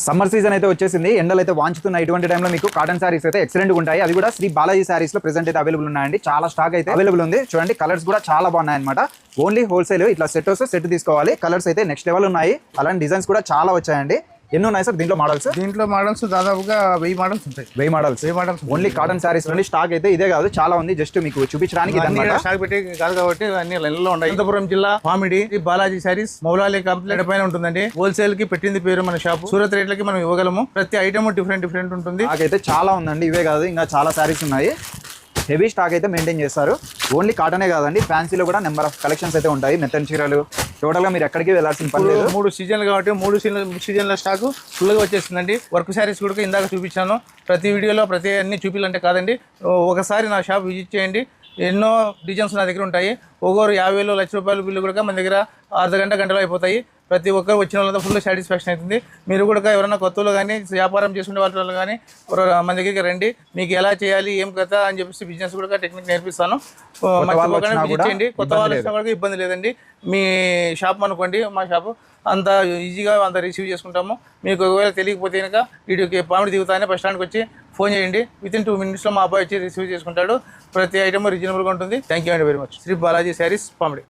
Summer season అయితే వచ్చేసింది, ఎండలు అయితే వాంచుతున్నాయి. ఇటువంటి టైంలో మీకు కాటన్ సారీస్ అయితే ఎక్సలెంట్ ఉంటాయి. అది కూడా శ్రీ బాలాజీ సారీస్ లో ప్రెసెంట్ అయితే అవైలబుల్ ఉన్నాయండి. చాలా స్టాక్ అయితే అవైలబుల్ ఉంది. చూడండి కలర్స్ కూడా చాలా బాగున్నాయి అనమాట. ఓన్లీ హోల్సేల్ ఇట్లా సెట్ వస్తే సెట్ తీసుకోవాలి. కలర్స్ అయితే నెక్స్ట్ లెవెల్ ఉన్నాయి. అలాంటి డిజైన్స్ కూడా చాలా వచ్చాయండి. ఎన్ని ఉన్నాయి సార్ దీంట్లో మోడల్స్? దీంట్లో మోడల్స్ దాదాపుగా 1000 మోడల్స్ ఉంటాయి. 1000 మోడల్స్ ఓన్లీ కాటన్ సారీస్ నుండి స్టాక్ అయితే ఇదే కాదు, చాలా ఉంది. జస్ట్ మీకు చూపించడానికి స్టాక్ పెట్టి కాదు కాబట్టి అన్ని లైన్లో ఉన్నాయి. అనంతపురం జిల్లా పామిడి బాలాజీ సారీస్ మౌలాలి కంప్లీట్ పైన ఉంటుందండి. హోల్సేల్ కి పెట్టింది పేరు మన షాప్. సూరత్ రేట్లకి మనం ఇవ్వగలము. ప్రతి ఐటమ్ డిఫరెంట్ ఉంటుంది. నాకైతే చాలా ఉందండి. ఇవే కాదు ఇంకా చాలా సారీస్ ఉన్నాయి. హెవీ స్టాక్ అయితే మెయింటైన్ చేస్తారు. ఓన్లీ కాటనే కాదండి, ఫ్యాన్సీలో కూడా నెంబర్ ఆఫ్ కలెక్షన్స్ అయితే ఉంటాయి. మెత్తని చీరలు టోటల్ గా మీరు ఎక్కడికి వెళ్ళాల్సిన పని లేదు. 3 సీజన్లు కాబట్టి 3 సీజన్ల స్టాక్ ఫుల్గా వచ్చేసిందండి. వర్క్ శారీస్ కూడా ఇందాక చూపించాను. ప్రతి వీడియోలో ప్రతి అన్ని చూపించాలంటే కాదండి, ఒకసారి నా షాప్ విజిట్ చేయండి. ఎన్నో డిజైన్స్ నా దగ్గర ఉంటాయి. ఒక్కొరు 50,000 లక్ష రూపాయల బిల్లు కూడా మన దగ్గర గంటలో అయిపోతాయి. ప్రతి ఒక్కరు వచ్చిన వాళ్ళతో ఫుల్ సాటిస్ఫాక్షన్ అవుతుంది. మీరు కూడా ఎవరైనా కొత్తలో కానీ వ్యాపారం చేసుకునే వాళ్ళు కానీ మన దగ్గరికి రండి. మీకు ఎలా చేయాలి ఏం కదా అని చెప్పేసి బిజినెస్ కూడా టెక్నిక్ నేర్పిస్తాను. విజిట్ చేయండి. కొత్త వాళ్ళు వచ్చినా కూడా ఇబ్బంది లేదండి. మీ షాప్ అనుకోండి, మా షాపు అంత ఈజీగా అంత రిసీవ్ చేసుకుంటాము. మీకు ఒకవేళ తెలియకపోతే కనుక వీడియోకి పామిడి దిగుతానే బస్ స్టాండ్కి వచ్చి ఫోన్ చేయండి. వితిన్ 2 minutesలో మా అబ్బాయి వచ్చి రిసీవ్ చేసుకుంటాడు. ప్రతి ఐటమ్ రీజనబుల్గా ఉంటుంది. Thank you very much. Sri Balaji sarees Pamidi.